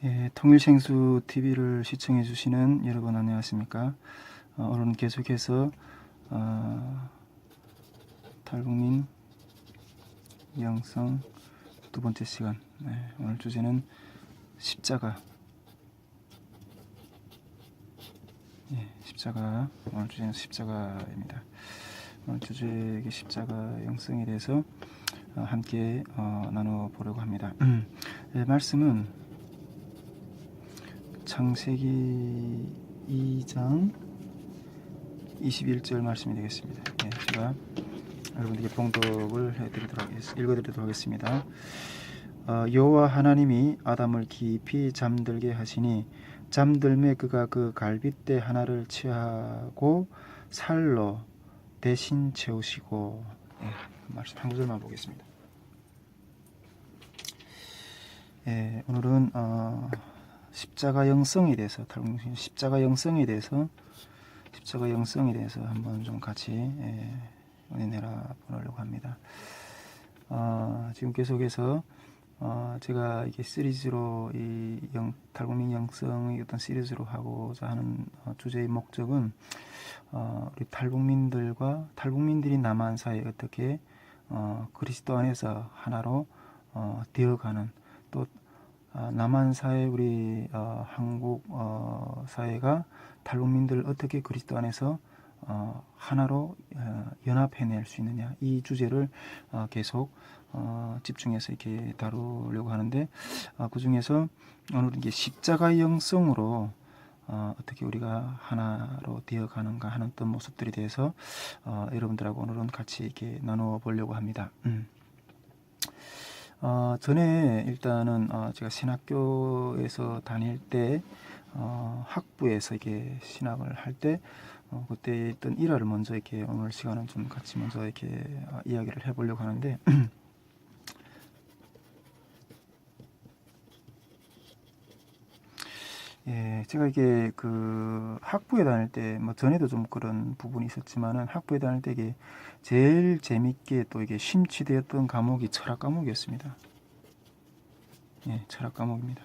예, 통일생수 TV를 시청해 주시는 여러분 안녕하십니까? 오늘은 계속해서 탈북민 영성 두 번째 시간. 오늘 주제는 십자가. 십자가. 오늘 주제는 십자가입니다. 오늘 주제 십자가 영성에 대해서 함께 나눠보려고 합니다. 말씀은 창세기 2장 21절 말씀이 되겠습니다. 제가 여러분들에게 봉독을 읽어드리도록 하겠습니다. 여호와 하나님이 아담을 깊이 잠들게 하시니 잠들매 그가 그 갈빗대 하나를 취하고 살로 대신 채우시고. 말씀 한 구절만 보겠습니다. 오늘은 십자가 영성에 대해서 십자가 영성에 대해서 한번 좀 같이 은혜 내라 보려고 합니다. 지금 계속해서 제가 이게 시리즈로 이 탈북민 영성의 어떤 시리즈로 하고자 하는 주제의 목적은 우리 탈북민들이 남한 사회에 어떻게 그리스도 안에서 하나로 되어가는, 또 남한 사회 우리 한국 사회가 탈북민들을 어떻게 그리스도 안에서 하나로 연합해낼 수 있느냐, 이 주제를 계속 집중해서 이렇게 다루려고 하는데, 그 중에서 오늘은 이게 십자가의 영성으로 어떻게 우리가 하나로 되어가는가 하는 어떤 모습들에 대해서 여러분들하고 오늘은 같이 이렇게 나눠 보려고 합니다. 전에 일단은 제가 신학교에서 다닐 때 학부에서 이렇게 신학을 할 때 그때 있던 일화를 먼저 이렇게 오늘 시간은 좀 같이 먼저 이렇게 이야기를 해보려고 하는데 제가 이게 그 학부에 다닐 때, 뭐 전에도 좀 그런 부분이 있었지만은 학부에 다닐 때 이게 제일 재밌게 또 이게 심취되었던 과목이 철학 과목이었습니다. 철학 과목입니다.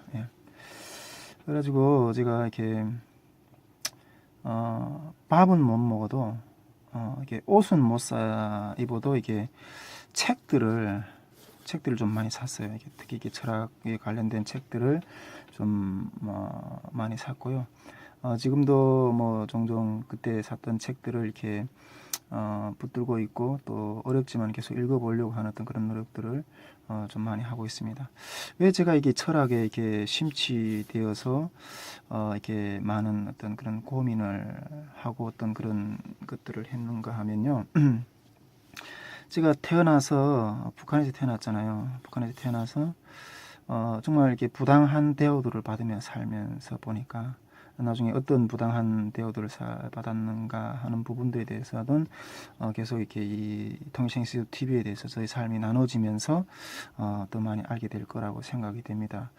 그래가지고 제가 이렇게 밥은 못 먹어도 이게 옷은 못 사 입어도 이게 책들을 좀 많이 샀어요. 특히 이게 철학에 관련된 책들을 좀 많이 샀고요. 지금도 뭐 종종 그때 샀던 책들을 이렇게 붙들고 있고, 또 어렵지만 계속 읽어보려고 하는 어떤 그런 노력들을 좀 많이 하고 있습니다. 왜 제가 이게 철학에 이렇게 심취되어서 이렇게 많은 어떤 그런 고민을 하고 어떤 그런 것들을 했는가 하면요. 제가 태어나서 북한에서 태어났잖아요. 북한에서 태어나서 정말 이렇게 부당한 대우들을 받으며 살면서 보니까 나중에 어떤 부당한 대우들을 받았는가 하는 부분들에 대해서는 계속 이렇게 이 통일생수 TV에 대해서 저희 삶이 나눠지면서 더 많이 알게 될 거라고 생각이 됩니다.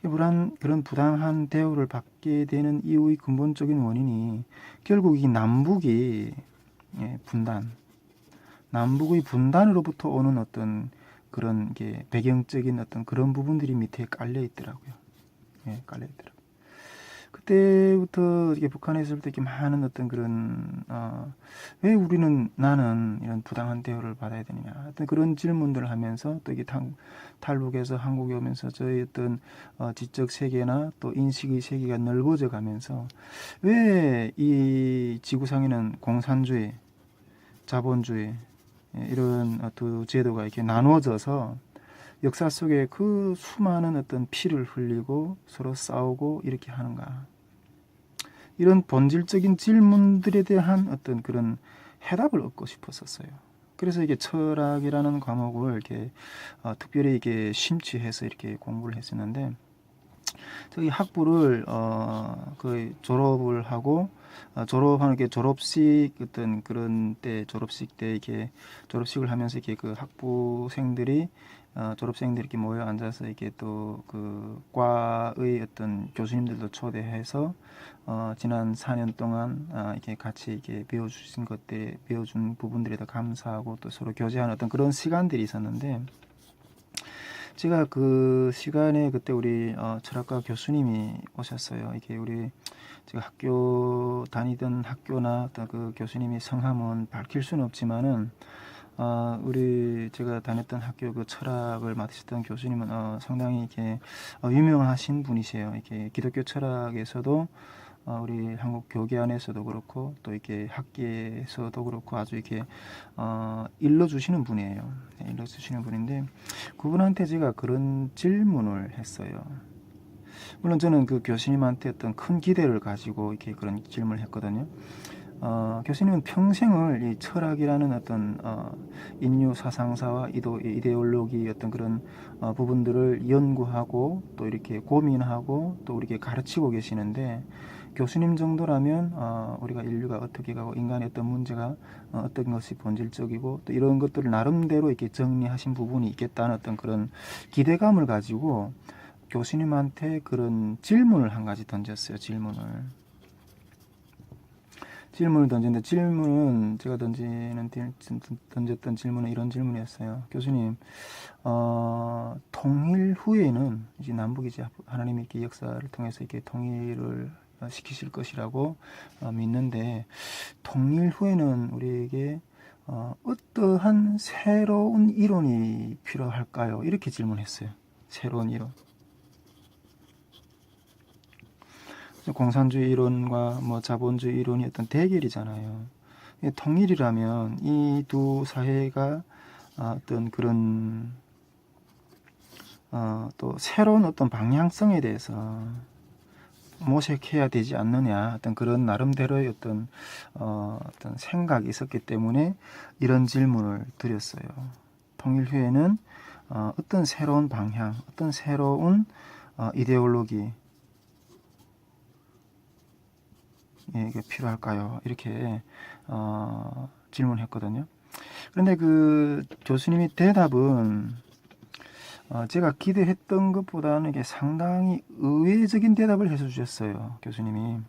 그런 부당한 대우를 받게 되는 이유의 근본적인 원인이 결국 이 남북의 분단으로부터 오는 어떤 그런 게 배경적인 어떤 그런 부분들이 밑에 깔려 있더라고요. 깔려 있더라고요. 그때부터 이렇게 북한에 있을 때 이렇게 많은 어떤 그런 왜 나는 이런 부당한 대우를 받아야 되느냐, 어떤 그런 질문들을 하면서, 또 이게 탈북에서 한국에 오면서 저희 어떤 지적 세계나 또 인식의 세계가 넓어져 가면서 왜 이 지구상에는 공산주의, 자본주의, 이런 두 제도가 이렇게 나누어져서 역사 속에 그 수많은 어떤 피를 흘리고 서로 싸우고 이렇게 하는가, 이런 본질적인 질문들에 대한 어떤 그런 해답을 얻고 싶었었어요. 그래서 이게 철학이라는 과목을 이렇게 특별히 이렇게 심취해서 이렇게 공부를 했었는데, 저희 학부를 거의 졸업을 하고 졸업하는 게 졸업식 어떤 그런 때, 졸업식 때 이렇게 졸업식을 하면서 이렇게 그 학부생들이 졸업생들이 이렇게 모여 앉아서 이렇게 또 그 과의 어떤 교수님들도 초대해서 지난 4년 동안 이렇게 같이 이렇게 배워준 부분들에 더 감사하고 또 서로 교제하는 어떤 그런 시간들이 있었는데, 제가 그 시간에 그때 우리 철학과 교수님이 오셨어요. 이게 우리 제가 학교 다니던 학교나 어떤 그 교수님이 성함은 밝힐 수는 없지만은 우리 제가 다녔던 학교 그 철학을 맡으셨던 교수님은 상당히 이렇게 유명하신 분이세요. 이렇게 기독교 철학에서도 우리 한국 교계 안에서도 그렇고 또 이렇게 학계에서도 그렇고 아주 이렇게 일러주시는 분이에요. 네, 일러주시는 분인데 그분한테 제가 그런 질문을 했어요. 물론 저는 그 교수님한테 어떤 큰 기대를 가지고 이렇게 그런 질문을 했거든요. 교수님은 평생을 이 철학이라는 어떤 인류 사상사와 이데올로기 어떤 그런 부분들을 연구하고 또 이렇게 고민하고 또 이렇게 가르치고 계시는데 교수님 정도라면 우리가 인류가 어떻게 가고 인간의 어떤 문제가 어떤 것이 본질적이고 또 이런 것들을 나름대로 이렇게 정리하신 부분이 있겠다는 어떤 그런 기대감을 가지고 교수님한테 그런 질문을 한 가지 던졌어요. 질문을 던졌는데 질문은 제가 던졌던 질문은 이런 질문이었어요. 교수님, 통일 후에는 이제 남북이 이제 하나님이 이렇게 역사를 통해서 이렇게 통일을 시키실 것이라고 믿는데 통일 후에는 우리에게 어떠한 새로운 이론이 필요할까요? 이렇게 질문했어요. 새로운 이론. 공산주의 이론과 뭐 자본주의 이론이 어떤 대결이잖아요. 통일이라면 이 두 사회가 어떤 그런 또 새로운 어떤 방향성에 대해서 모색해야 되지 않느냐 어떤 그런 나름대로의 어떤 생각이 있었기 때문에 이런 질문을 드렸어요. 통일 후에는 어떤 새로운 방향, 어떤 새로운 이데올로기 이게 필요할까요? 이렇게 질문했거든요. 그런데 그 교수님이 대답은 제가 기대했던 것보다는 이게 상당히 의외적인 대답을 해주셨어요. 교수님이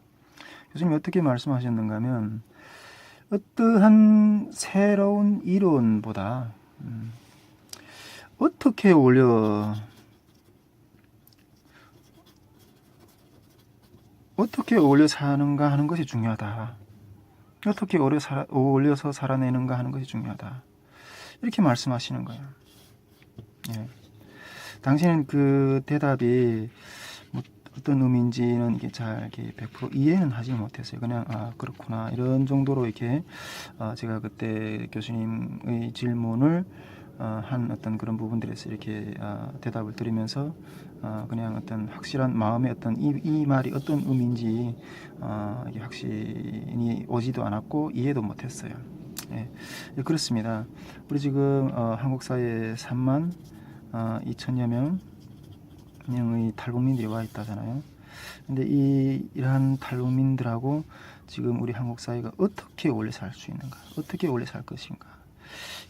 어떻게 말씀하셨는가 하면 어떠한 새로운 이론보다 어떻게 어울려 사는가 하는 것이 중요하다. 어떻게 어울려서 살아내는가 하는 것이 중요하다. 이렇게 말씀하시는 거예요. 예. 당시에는 그 대답이 뭐 어떤 의미인지는 이게 잘 이렇게 100% 이해는 하지 못했어요. 그냥 그렇구나 이런 정도로 이렇게 제가 그때 교수님의 질문을 한 어떤 그런 부분들에서 이렇게 대답을 드리면서 그냥 어떤 확실한 마음의 어떤 이 말이 어떤 의미인지 이게 확신이 오지도 않았고 이해도 못했어요. 예, 그렇습니다. 우리 지금 한국 사회에 3만 2천여 명의 탈북민들이 와 있다잖아요. 근데 이러한 탈북민들하고 지금 우리 한국 사회가 어떻게 어울려 살 수 있는가, 어떻게 어울려 살 것인가,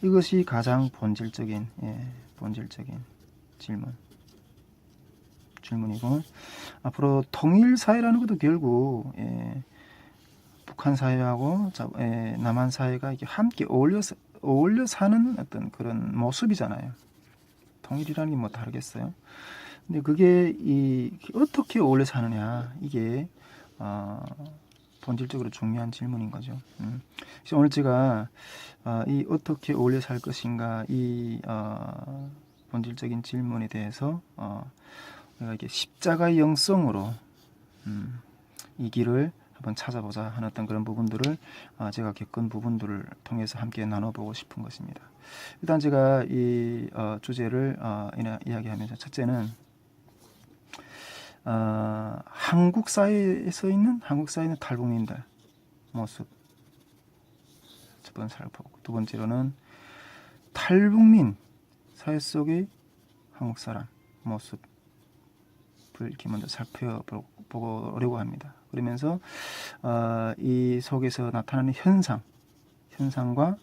이것이 가장 본질적인 질문이고 앞으로 통일 사회라는 것도 결국 북한 사회하고 남한 사회가 이렇게 함께 어울려 사는 어떤 그런 모습이잖아요. 통일이라는 게 뭐 다르겠어요? 근데 그게 어떻게 어울려 사느냐 이게 본질적으로 중요한 질문인 거죠. 그래서 오늘 제가 이 어떻게 어울려 살 것인가 이 본질적인 질문에 대해서 내가 이렇게 십자가의 영성으로 이 길을 한번 찾아보자 하는 어떤 그런 부분들을 제가 겪은 부분들을 통해서 함께 나눠보고 싶은 것입니다. 일단 제가 이 주제를 이야기하면서 첫째는 한국 사회에서 있는 탈북민들 모습 첫 번째 살펴보고 두 번째로는 탈북민 사회 속의 한국 사람 모습을 이렇게 먼저 살펴보려고 합니다. 그러면서 이 속에서 나타나는 현상과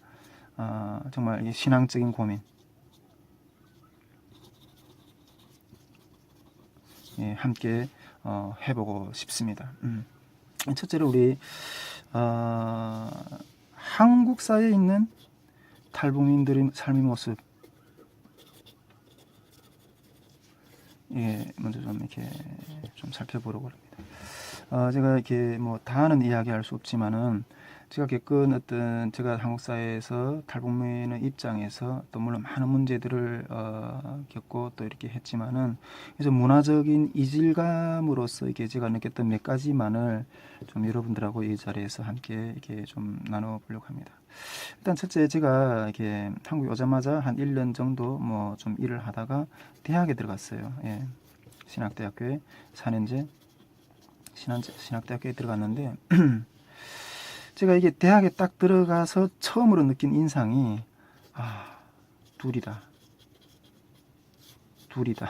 정말 신앙적인 고민 함께 해보고 싶습니다. 첫째로 우리 한국 사회에 있는 탈북민들의 삶의 모습 예, 먼저 좀 이렇게 좀 살펴보려고 합니다. 제가 이렇게 뭐 다는 이야기할 수 없지만은 제가 겪은 어떤 제가 한국 사회에서 탈북민의 입장에서 또 물론 많은 문제들을 겪고 또 이렇게 했지만은 그래서 문화적인 이질감으로서 이게 제가 느꼈던 몇 가지만을 좀 여러분들하고 이 자리에서 함께 이렇게 좀 나눠보려고 합니다. 일단 첫째 제가 이렇게 한국에 오자마자 한 1년 정도 뭐 좀 일을 하다가 대학에 들어갔어요. 예. 신학대학교에 4년제 신학대학교에 들어갔는데 제가 이게 대학에 딱 들어가서 처음으로 느낀 인상이 아 둘이다 둘이다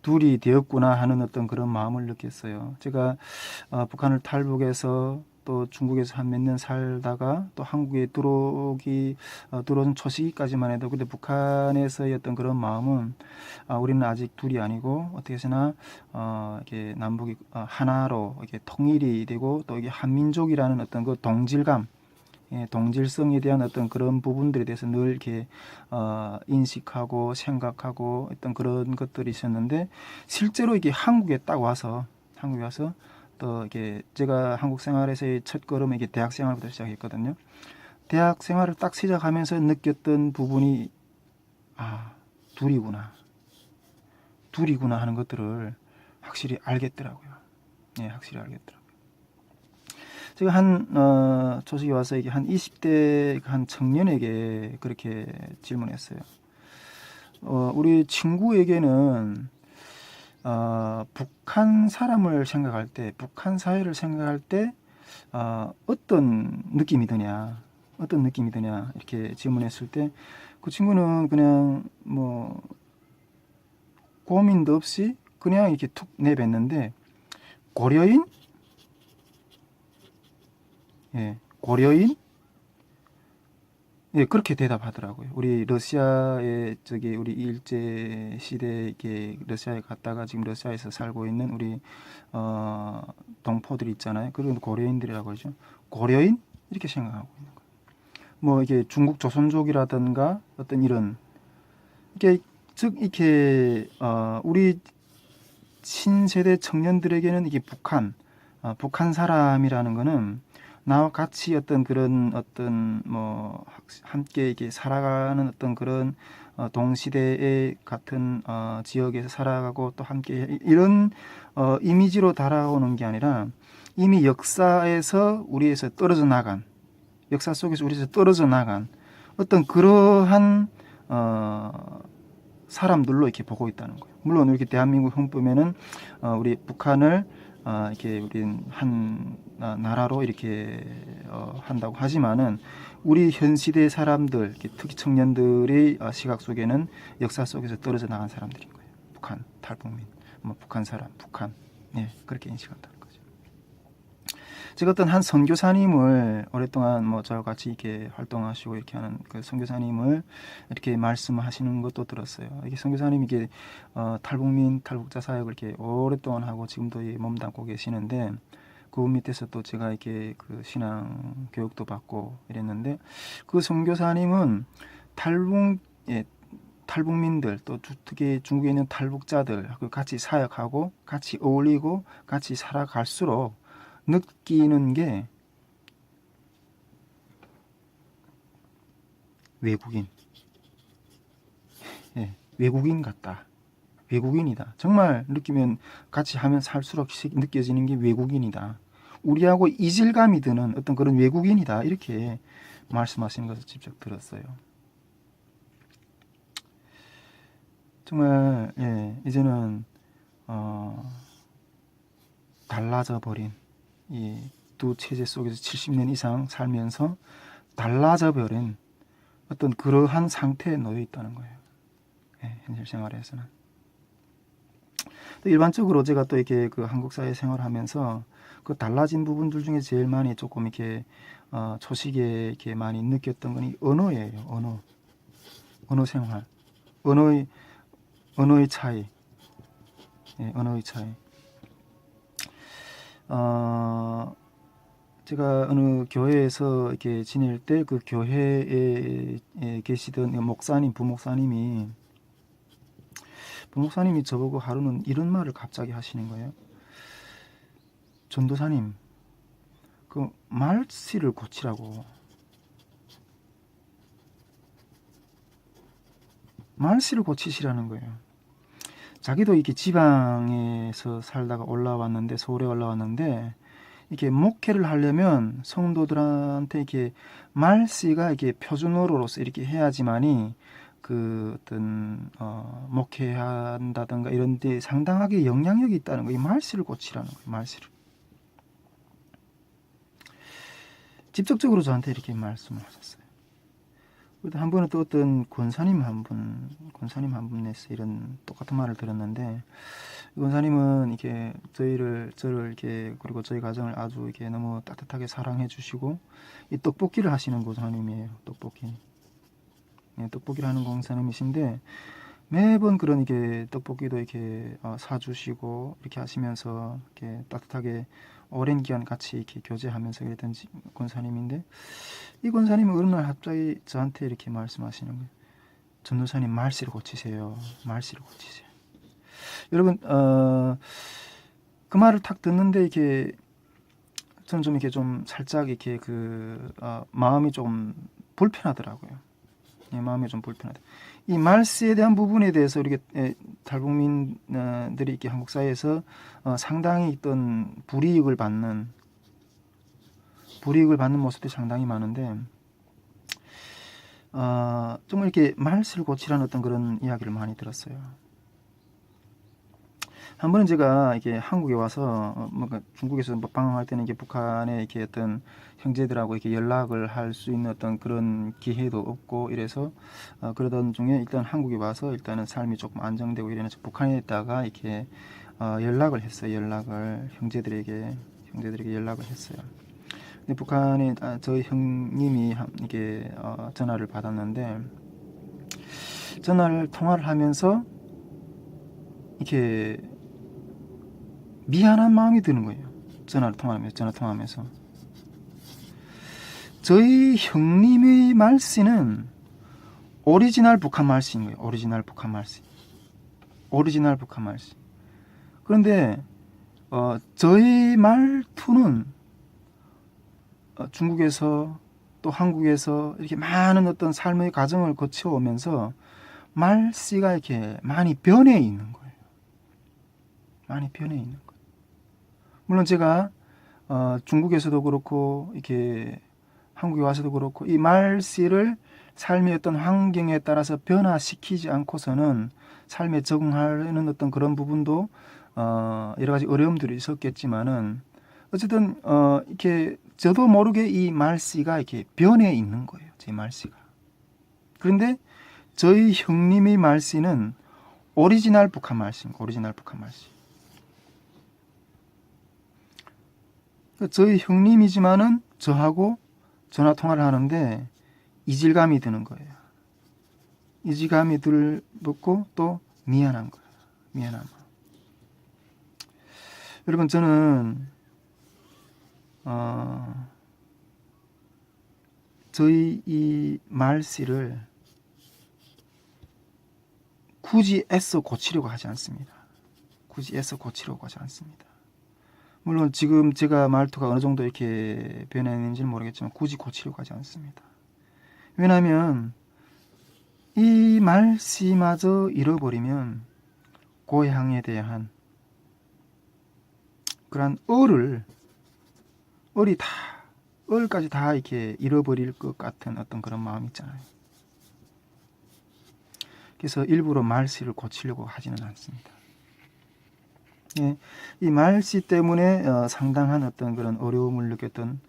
둘이 되었구나 하는 어떤 그런 마음을 느꼈어요. 제가 북한을 탈북해서 또 중국에서 한 몇 년 살다가 또 한국에 들어온 초시기까지만 해도 근데 북한에서의 어떤 그런 마음은 우리는 아직 둘이 아니고 어떻게 해서나 이렇게 남북이 하나로 이렇게 통일이 되고 또 이게 한민족이라는 어떤 그 동질감 예, 동질성에 대한 어떤 그런 부분들에 대해서 늘 이렇게 인식하고 생각하고 어떤 그런 것들이 있었는데 실제로 이게 한국에 와서 또 이게 제가 한국 생활에서의 첫 걸음은 이게 대학 생활부터 시작했거든요. 대학 생활을 딱 시작하면서 느꼈던 부분이 아 둘이구나 하는 것들을 확실히 알겠더라고요. 예, 확실히 알겠더라고요. 제가 조직에 와서 이게 한 20대 한 청년에게 그렇게 질문했어요. 우리 친구에게는 북한 사람을 생각할 때, 북한 사회를 생각할 때 어떤 느낌이 드냐, 이렇게 질문했을 때 그 친구는 그냥 뭐 고민도 없이 그냥 이렇게 툭 내뱉는데 고려인? 예, 고려인? 예, 그렇게 대답하더라고요. 우리 러시아에 우리 일제 시대에 이렇게 러시아에 갔다가 지금 러시아에서 살고 있는 우리 동포들 있잖아요. 그런 고려인들이라고 하죠. 고려인 이렇게 생각하고 있는 거예요. 뭐 이게 중국 조선족이라든가 어떤 이런 이게 즉 이렇게 우리 신세대 청년들에게는 이게 북한 사람이라는 거는 나와 같이 어떤 그런 어떤 뭐 함께 이게 살아가는 어떤 그런 동시대의 같은 지역에서 살아가고 또 함께 이런 이미지로 달아오는 게 아니라 이미 역사에서 우리에서 떨어져 나간 역사 속에서 우리에서 떨어져 나간 어떤 그러한 사람들로 이렇게 보고 있다는 거예요. 물론 이렇게 대한민국 헌법에는 우리 북한을 이렇게 우리는 한 나라로 이렇게 한다고 하지만은 우리 현 시대 사람들, 특히 청년들의 시각 속에는 역사 속에서 떨어져 나간 사람들인 거예요. 북한 탈북민, 뭐 북한 사람, 북한, 예, 그렇게 인식한다는 거죠. 제가 어떤 한 선교사님을 오랫동안 뭐 저와 같이 이렇게 활동하시고 이렇게 하는 그 선교사님을 이렇게 말씀하시는 것도 들었어요. 이게 선교사님이 이게 탈북자 사역을 이렇게 오랫동안 하고 지금도 몸담고 계시는데 그 밑에서 또 제가 이렇게 그 신앙 교육도 받고 이랬는데 그 선교사님은 탈북민들 또 특히 중국에 있는 탈북자들 같이 사역하고 같이 어울리고 같이 살아갈수록 느끼는 게 외국인, 예, 외국인 같다. 외국인이다. 정말 느끼면 같이 하면 살수록 느껴지는 게 외국인이다. 우리하고 이질감이 드는 어떤 그런 외국인이다. 이렇게 말씀하시는 것을 직접 들었어요. 정말 예, 이제는 달라져 버린 이 두 체제 속에서 70년 이상 살면서 달라져 버린 어떤 그러한 상태에 놓여 있다는 거예요. 예, 현실 생활에서는. 또 일반적으로 제가 또 이렇게 그 한국 사회 생활하면서 그 달라진 부분들 중에 제일 많이 조금 이렇게 초식에 이렇게 많이 느꼈던 건 이 언어예요. 언어 생활, 언어의 차이, 예, 언어의 차이. 제가 어느 교회에서 이렇게 지낼 때 그 교회에 계시던 부목사님이 목사님이 저보고 하루는 이런 말을 갑자기 하시는 거예요. 전도사님, 그 말씨를 고치라고. 말씨를 고치시라는 거예요. 자기도 이렇게 지방에서 살다가 올라왔는데, 서울에 올라왔는데, 이렇게 목회를 하려면 성도들한테 이렇게 말씨가 이렇게 표준어로서 이렇게 해야지만이 그 어떤 목회한다든가 이런 데 상당하게 영향력이 있다는 거예요. 이 말씨를 고치라는 거예요. 말씨를. 직접적으로 저한테 이렇게 말씀을 하셨어요. 한 번은 또 어떤 권사님 한 분에서 이런 똑같은 말을 들었는데, 이 권사님은 이렇게 저를 이렇게, 그리고 저희 가정을 아주 이렇게 너무 따뜻하게 사랑해 주시고, 이 떡볶이를 하시는 권사님이에요. 떡볶이. 예, 떡볶이를 하는 권사님이신데, 매번 그런 이렇게 떡볶이도 이렇게 사주시고 이렇게 하시면서 이렇게 따뜻하게 오랜 기간 같이 이렇게 교제하면서 그랬던 권사님인데, 이 권사님은 어느 날 갑자기 저한테 이렇게 말씀하시는 거예요. 전도사님, 말씨를 고치세요. 말씨를 고치세요. 여러분, 그 말을 탁 듣는데 이렇게 저는 좀 이렇게 좀 살짝 이렇게 마음이 좀 불편하더라고요. 예, 마음이 좀 불편하다. 이 말씨에 대한 부분에 대해서 이렇게 탈북민들이 이렇게 한국 사회에서 상당히 있던 불이익을 받는 모습들이 상당히 많은데, 정말 이렇게 말씨를 고치라는 어떤 그런 이야기를 많이 들었어요. 한 번은 제가 이게 한국에 와서 뭔가 중국에서 방황할 때는 이게 북한에 이렇게 어떤 형제들하고 이렇게 연락을 할 수 있는 어떤 그런 기회도 없고 이래서 그러던 중에 일단 한국에 와서 일단은 삶이 조금 안정되고 이래서 북한에 있다가 이렇게 연락을 했어요. 형제들에게 연락을 했어요. 근데 북한에 저희 형님이 이게 전화를 받았는데, 통화를 하면서 이렇게 미안한 마음이 드는 거예요. 전화 통화하면서 저희 형님의 말씨는 오리지널 북한 말씨인 거예요. 오리지널 북한 말씨. 그런데 저희 말투는 중국에서 또 한국에서 이렇게 많은 어떤 삶의 과정을 거쳐오면서 말씨가 이렇게 많이 변해 있는 거예요. 물론 제가 중국에서도 그렇고 이렇게 한국에 와서도 그렇고 이 말씨를 삶의 어떤 환경에 따라서 변화시키지 않고서는 삶에 적응하는 어떤 그런 부분도 여러 가지 어려움들이 있었겠지만은, 어쨌든 이렇게 저도 모르게 이 말씨가 이렇게 변해 있는 거예요. 제 말씨가. 그런데 저희 형님의 말씨는 오리지널 북한 말씨입니다. 저희 형님이지만은 저하고 전화 통화를 하는데 이질감이 드는 거예요. 이질감이 들고 또 미안한 거예요. 미안한 마음. 여러분, 저는 저희 이 말씨를 굳이 애써 고치려고 하지 않습니다. 물론 지금 제가 말투가 어느 정도 이렇게 변했는지는 모르겠지만 굳이 고치려고 하지 않습니다. 왜냐하면 이 말씨마저 잃어버리면 고향에 대한 그런 을까지 다 이렇게 잃어버릴 것 같은 어떤 그런 마음 있잖아요. 그래서 일부러 말씨를 고치려고 하지는 않습니다. 예, 이 말씨 때문에 상당한 어떤 그런 어려움을 느꼈던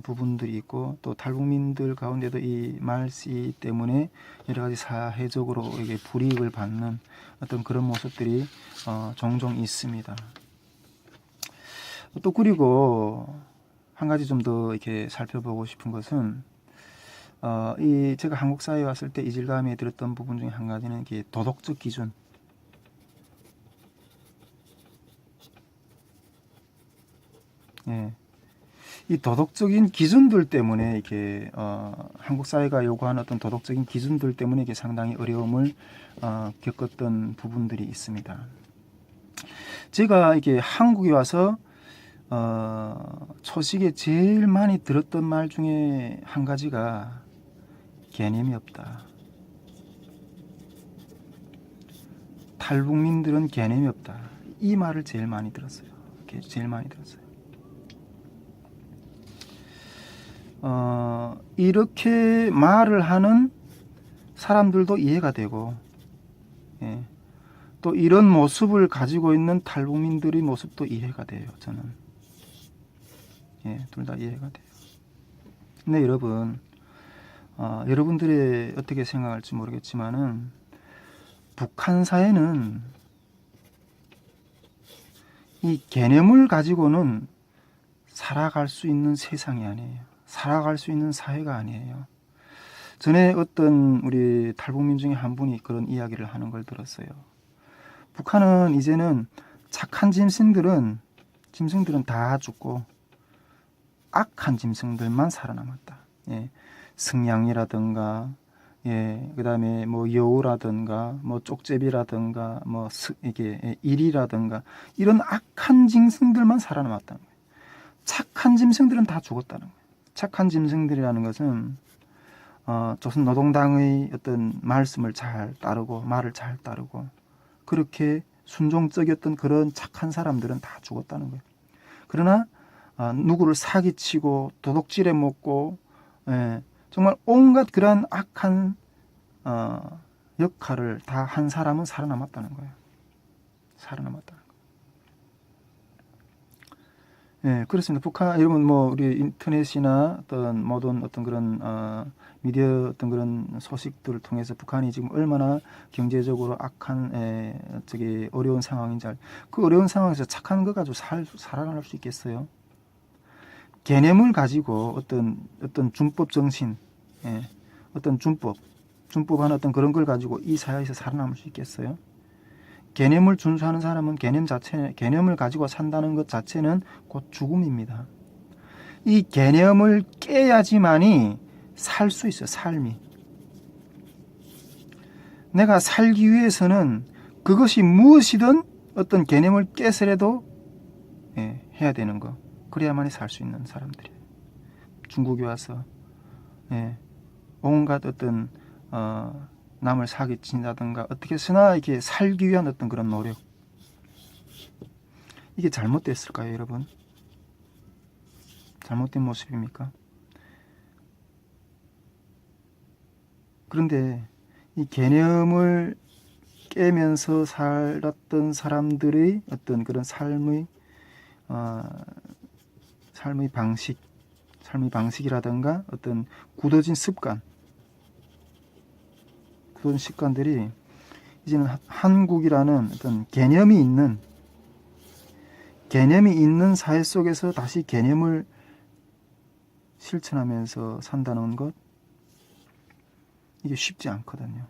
부분들이 있고, 또 탈북민들 가운데도 이 말씨 때문에 여러 가지 사회적으로 이게 불이익을 받는 어떤 그런 모습들이 종종 있습니다. 또 그리고 한 가지 좀 더 이렇게 살펴보고 싶은 것은 이 제가 한국 사회에 왔을 때 이질감이 들었던 부분 중에 한 가지는 이게 도덕적 기준. 예. 이 도덕적인 기준들 때문에 이게 한국 사회가 요구하는 어떤 도덕적인 기준들 때문에 이게 상당히 어려움을 겪었던 부분들이 있습니다. 제가 이게 한국에 와서 초식에 제일 많이 들었던 말 중에 한 가지가 개념이 없다. 탈북민들은 개념이 없다. 이 말을 제일 많이 들었어요. 제일 많이 들었어요. 이렇게 말을 하는 사람들도 이해가 되고, 예. 또 이런 모습을 가지고 있는 탈북민들의 모습도 이해가 돼요. 저는 둘 다 이해가 돼요. 근데 여러분, 여러분들이 어떻게 생각할지 모르겠지만은 북한 사회는 이 개념을 가지고는 살아갈 수 있는 세상이 아니에요. 살아갈 수 있는 사회가 아니에요. 전에 어떤 우리 탈북민 중에 한 분이 그런 이야기를 하는 걸 들었어요. 북한은 이제는 착한 짐승들은 다 죽고 악한 짐승들만 살아남았다. 예, 승냥이라든가, 그다음에 뭐 여우라든가, 뭐 쪽제비라든가, 뭐 이게 일이라든가 이런 악한 짐승들만 살아남았다는 거예요. 착한 짐승들은 다 죽었다는 거예요. 착한 짐승들이라는 것은 조선 노동당의 어떤 말씀을 잘 따르고 말을 잘 따르고 그렇게 순종적이었던 그런 착한 사람들은 다 죽었다는 거예요. 그러나 누구를 사기치고 도둑질해 먹고 정말 온갖 그러한 악한 역할을 다 한 사람은 살아남았다는 거예요. 살아남았다는 거예요. 그렇습니다. 북한 여러분 뭐 우리 인터넷이나 어떤 모든 어떤 그런 미디어 어떤 그런 소식들을 통해서 북한이 지금 얼마나 경제적으로 악한 저기 어려운 상황인지 그 어려운 상황에서 착한 거 가지고 살아갈 수 있겠어요? 개념을 가지고 어떤 준법 정신, 어떤 준법한 어떤 그런 걸 가지고 이 사회에서 살아남을 수 있겠어요? 개념을 준수하는 사람은 개념을 가지고 산다는 것 자체는 곧 죽음입니다. 이 개념을 깨야지만이 살 수 있어요. 삶이. 내가 살기 위해서는 그것이 무엇이든 어떤 개념을 깨서라도 해야 되는 거. 그래야만이 살 수 있는 사람들이에요. 중국에 와서 온갖 어떤 남을 사기친다든가 어떻게 해서나 이렇게 살기 위한 어떤 그런 노력, 이게 잘못됐을까요, 여러분? 잘못된 모습입니까? 그런데 이 개념을 깨면서 살았던 사람들의 어떤 그런 삶의 방식이라든가 어떤 굳어진 습관들이 이제는 한국이라는 어떤 개념이 있는 사회 속에서 다시 개념을 실천하면서 산다는 것, 이게 쉽지 않거든요.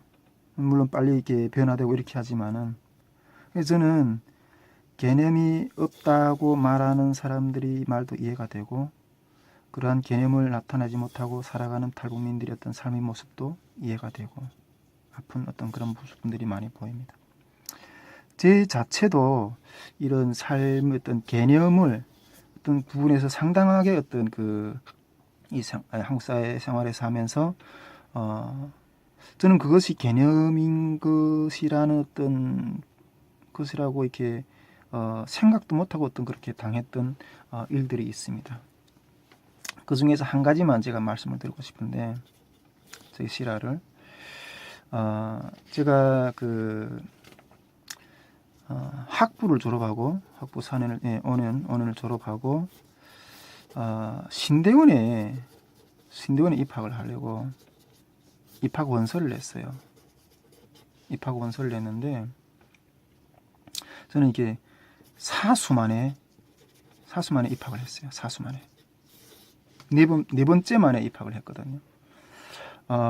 물론 빨리 이렇게 변화되고 이렇게 하지만은, 저는 개념이 없다고 말하는 사람들이 말도 이해가 되고, 그러한 개념을 나타내지 못하고 살아가는 탈북민들의 어떤 삶의 모습도 이해가 되고, 아픈 어떤 그런 모습들이 많이 보입니다. 제 자체도 이런 삶의 어떤 개념을 어떤 부분에서 상당하게 어떤 한국 사회 생활에서 하면서 저는 그것이 개념인 것이라는 어떤 것이라고 이렇게 생각도 못하고 어떤 그렇게 당했던 일들이 있습니다. 그 중에서 한 가지만 제가 말씀을 드리고 싶은데, 저희 실화를 제가 학부를 졸업하고 학부 4년을 5년을 졸업하고 신대원에 입학을 하려고 입학 원서를 냈어요. 입학 원서를 냈는데 저는 이게 사수만에 입학을 했어요. 사수만에 네 번째 만에 입학을 했거든요.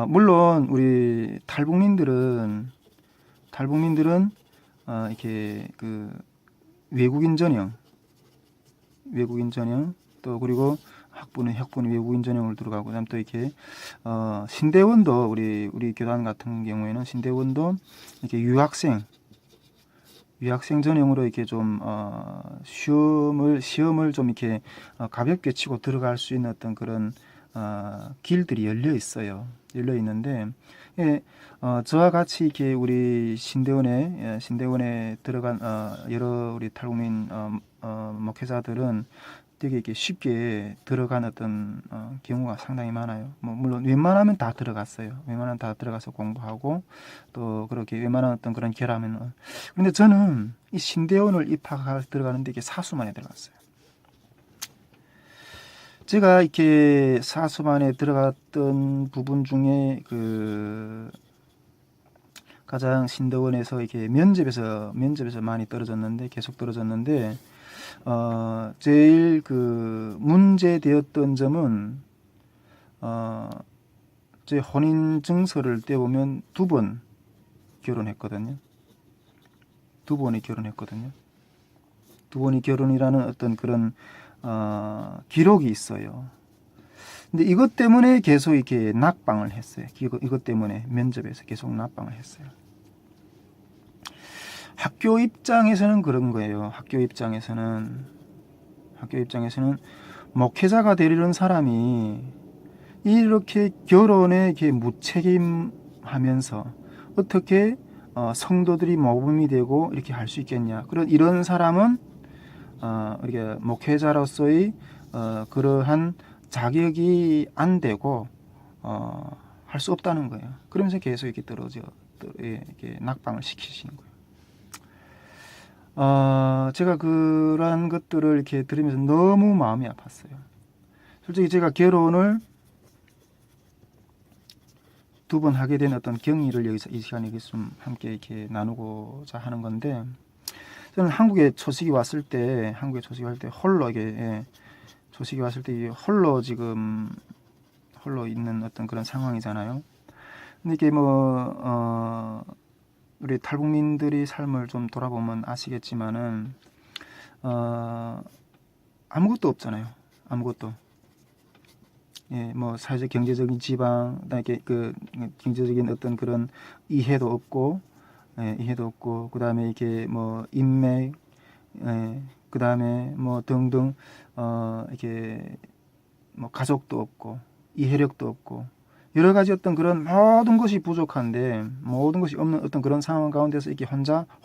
물론 우리 탈북민들은 이렇게 외국인 전형 또 그리고 학부는 외국인 전형으로 들어가고, 그다음 또 이렇게 신대원도 우리 교단 같은 경우에는 신대원도 이렇게 유학생 전형으로 이렇게 좀 시험을 좀 이렇게 가볍게 치고 들어갈 수 있는 어떤 그런 길들이 열려 있어요. 열려 있는데, 예, 저와 같이 이렇게 우리 신대원에 들어간 여러 우리 탈북민 목회자들은 되게 이렇게 쉽게 들어간 어떤 경우가 상당히 많아요. 뭐 물론 웬만하면 다 들어갔어요. 웬만하면 다 들어가서 공부하고 또 그렇게 웬만한 어떤 그런 결함은. 그런데 저는 이 신대원을 입학할 들어가는데 이게 사수만에 들어갔어요. 제가 이렇게 사수만에 들어갔던 부분 중에 그 가장 신대원에서 이렇게 면접에서 많이 떨어졌는데, 계속 떨어졌는데, 제일 그 문제되었던 점은 제 혼인 증서를 떼보면 두 번 결혼했거든요. 두 번이 결혼했거든요. 두 번이 결혼이라는 어떤 그런 기록이 있어요. 근데 이것 때문에 계속 이렇게 낙방을 했어요. 이것 때문에 면접에서 계속 낙방을 했어요. 학교 입장에서는 그런 거예요. 학교 입장에서는 목회자가 되려는 사람이 이렇게 결혼에 이렇게 무책임하면서 어떻게 성도들이 모범이 되고 이렇게 할 수 있겠냐. 이런 사람은 이렇게 목회자로서의 그러한 자격이 안 되고 할 수 없다는 거예요. 그러면서 계속 이렇게 이렇게 낙방을 시키시는 거예요. 제가 그러한 것들을 이렇게 들으면서 너무 마음이 아팠어요. 솔직히 제가 결혼을 두 번 하게 된 어떤 경위를 여기서 이 시간에 좀 함께 이렇게 나누고자 하는 건데, 저는 한국에 초식이 왔을 때 홀로 초식이 왔을 때 홀로 있는 어떤 그런 상황이잖아요. 근데 이게 우리 탈북민들이 삶을 좀 돌아보면 아시겠지만은 아무것도 없잖아요. 아무것도. 예, 뭐 사회적 경제적인 지방, 그다음에 그 경제적인 어떤 그런 이해도 없고, 그다음에 이게 뭐 인맥, 그다음에 뭐 등등 이렇게 뭐 가족도 없고 이해력도 없고 여러 가지 어떤 그런 모든 것이 부족한데, 모든 것이 없는 어떤 그런 상황 가운데서 이렇게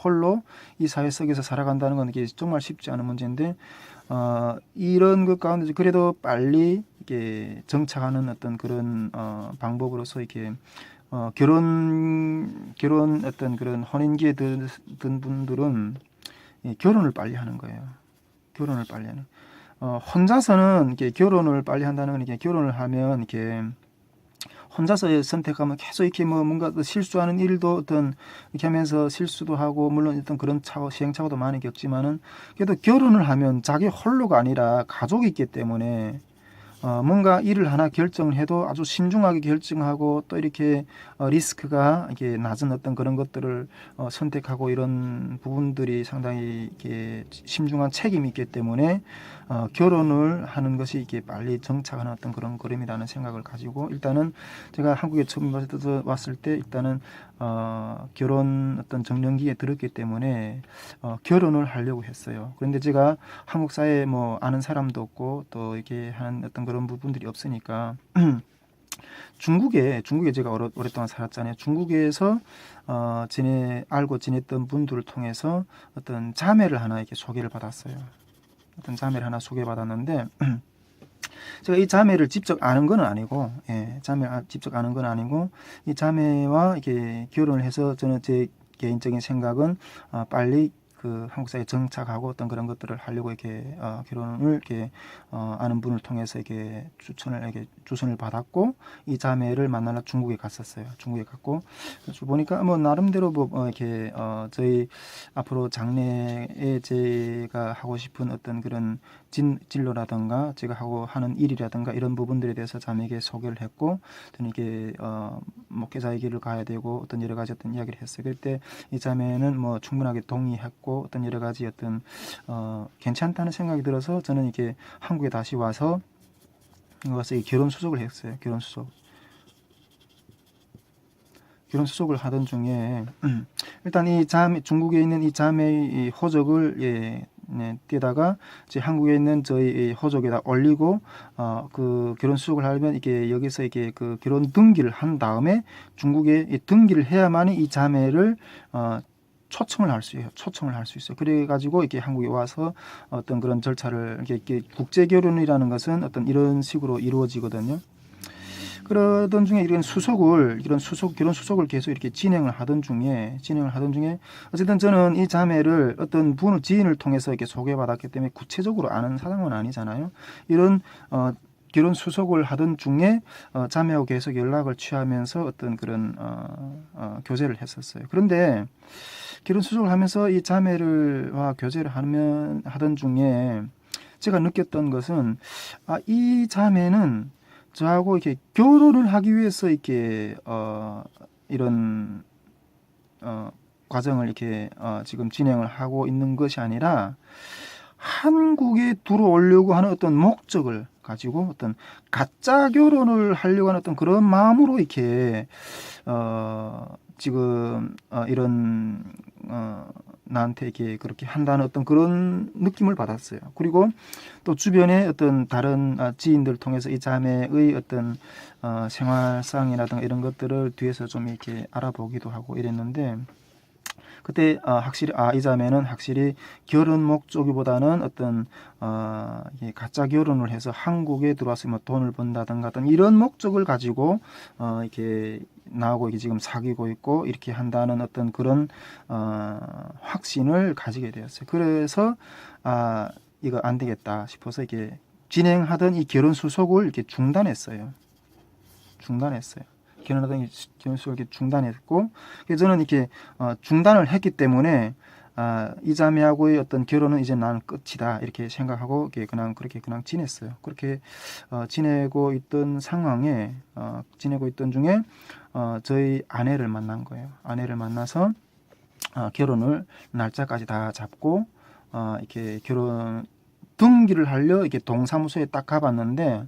홀로 이 사회 속에서 살아간다는 건 이게 정말 쉽지 않은 문제인데, 이런 것 가운데서 그래도 빨리 이렇게 정착하는 어떤 그런 방법으로서 이렇게 결혼 어떤 그런 혼인기에 든 분들은 결혼을 빨리 하는 거예요. 결혼을 빨리 하는. 혼자서는 이렇게 결혼을 빨리 한다는 건 이렇게 결혼을 하면 이렇게 혼자서 선택하면 계속 이렇게 뭔가 실수하는 일도 어떤 이렇게 하면서 실수도 하고, 물론 어떤 그런 시행착오도 많이 겪지만은, 그래도 결혼을 하면 자기 홀로가 아니라 가족이 있기 때문에 뭔가 일을 하나 결정을 해도 아주 신중하게 결정하고, 또 이렇게 리스크가 이렇게 낮은 어떤 그런 것들을 선택하고, 이런 부분들이 상당히 이렇게 심중한 책임이 있기 때문에 결혼을 하는 것이 이렇게 빨리 정착하는 어떤 그런 걸음이라는 생각을 가지고, 일단은 제가 한국에 처음 왔을 때 일단은 결혼 어떤 정년기에 들었기 때문에 결혼을 하려고 했어요. 그런데 제가 한국 사회에 뭐 아는 사람도 없고 또 이렇게 하는 어떤 그런 부분들이 없으니까 중국에 제가 오랫동안 살았잖아요. 중국에서 알고 지냈던 분들을 통해서 어떤 자매를 하나 이렇게 소개를 받았어요. 어떤 자매를 하나 소개받았는데, 제가 이 자매를 직접 아는 건 아니고, 직접 아는 건 아니고, 이 자매와 이렇게 결혼을 해서 저는 제 개인적인 생각은 빨리 그 한국 사회에 정착하고 어떤 그런 것들을 하려고 이렇게 결혼을 이렇게 아는 분을 통해서 이렇게 추천을 받았고, 이 자매를 만나러 중국에 갔었어요. 중국에 갔고, 그래서 보니까 뭐 나름대로 이렇게 저희 앞으로 장래에 제가 하고 싶은 어떤 그런 진로라든가 제가 하는 일이라든가 이런 부분들에 대해서 자매에게 소개를 했고, 저는 이게 목회자의 길을 가야 되고 어떤 여러 가지 어떤 이야기를 했어요. 그때 이 자매는 뭐 충분하게 동의했고, 어떤 여러 가지 어떤 괜찮다는 생각이 들어서 저는 이게 한국에 다시 와서 와서 이 결혼 수속을 했어요. 결혼 수속을 하던 중에 일단 이 자매, 중국에 있는 이 자매의 이 호적을 떼다가 이제 한국에 있는 저희 호적에다 올리고 그 결혼 수속을 하려면 이게 여기서 이게 그 결혼 등기를 한 다음에 중국에 이 등기를 해야만이 이 자매를 초청을 할 수 있어요. 그래가지고 이렇게 한국에 와서 어떤 그런 절차를 이렇게 국제 결혼이라는 것은 어떤 이런 식으로 이루어지거든요. 그러던 중에 결혼 수속을 계속 이렇게 진행을 하던 중에 어쨌든 저는 이 자매를 어떤 분을 지인을 통해서 이렇게 소개받았기 때문에 구체적으로 아는 사람은 아니잖아요. 이런 결혼 수속을 하던 중에 자매하고 계속 연락을 취하면서 어떤 그런 교제를 했었어요. 그런데 결혼 수속을 하면서 이 자매와 교제를 하던 중에 제가 느꼈던 것은 이 자매는 저하고 이렇게 결혼을 하기 위해서 이렇게 이런 과정을 이렇게 지금 진행을 하고 있는 것이 아니라 한국에 들어오려고 하는 어떤 목적을 가지고 어떤 가짜 결혼을 하려고 하는 어떤 그런 마음으로 이렇게 지금 이런 나한테 이렇게 그렇게 한다는 어떤 그런 느낌을 받았어요. 그리고 또 주변에 어떤 다른 지인들 통해서 이 자매의 어떤 생활상이라든가 이런 것들을 뒤에서 좀 이렇게 알아보기도 하고 이랬는데 그때 확실히 이 자매는 확실히 결혼 목적보다는 어떤 가짜 결혼을 해서 한국에 들어와서 뭐 돈을 번다든가 어떤 이런 목적을 가지고 이렇게 나하고 이게 지금 사귀고 있고 이렇게 한다는 어떤 그런 확신을 가지게 되었어요. 그래서 이거 안 되겠다 싶어서 이렇게 진행하던 이 결혼 수속을 이렇게 중단했어요. 결혼 수속을 이렇게 중단했고, 그래서 저는 이렇게 중단을 했기 때문에 이 자매하고의 어떤 결혼은 이제 나는 끝이다 이렇게 생각하고 그렇게 지냈어요. 그렇게 지내고 있던 상황에 지내고 있던 중에 저희 아내를 만난 거예요. 아내를 만나서 결혼을 날짜까지 다 잡고 이렇게 결혼 등기를 하려 이렇게 동사무소에 딱 가봤는데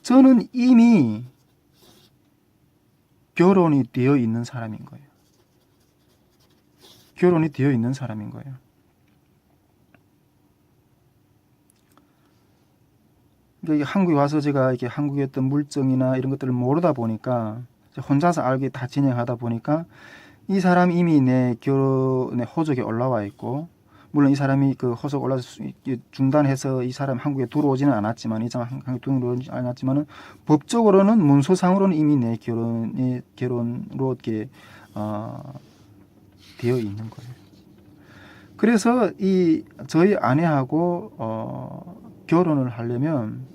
저는 이미 결혼이 되어 있는 사람인 거예요. 그러니까 한국에 와서 제가 이렇게 한국의 어떤 물정이나 이런 것들을 모르다 보니까 혼자서 알게 다 진행하다 보니까 이 사람이 이미 내 결혼의 호적에 올라와 있고, 물론 이 사람이 그 호적 올라서 중단해서 이 사람 한국에 들어오지는 않았지만, 이 사람 한국에 들어오지 않았지만은 법적으로는 문서상으로는 이미 내 결혼으로 이렇게 되어 있는 거예요. 그래서 저희 아내하고 결혼을 하려면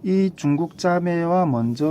이 중국 자매와 먼저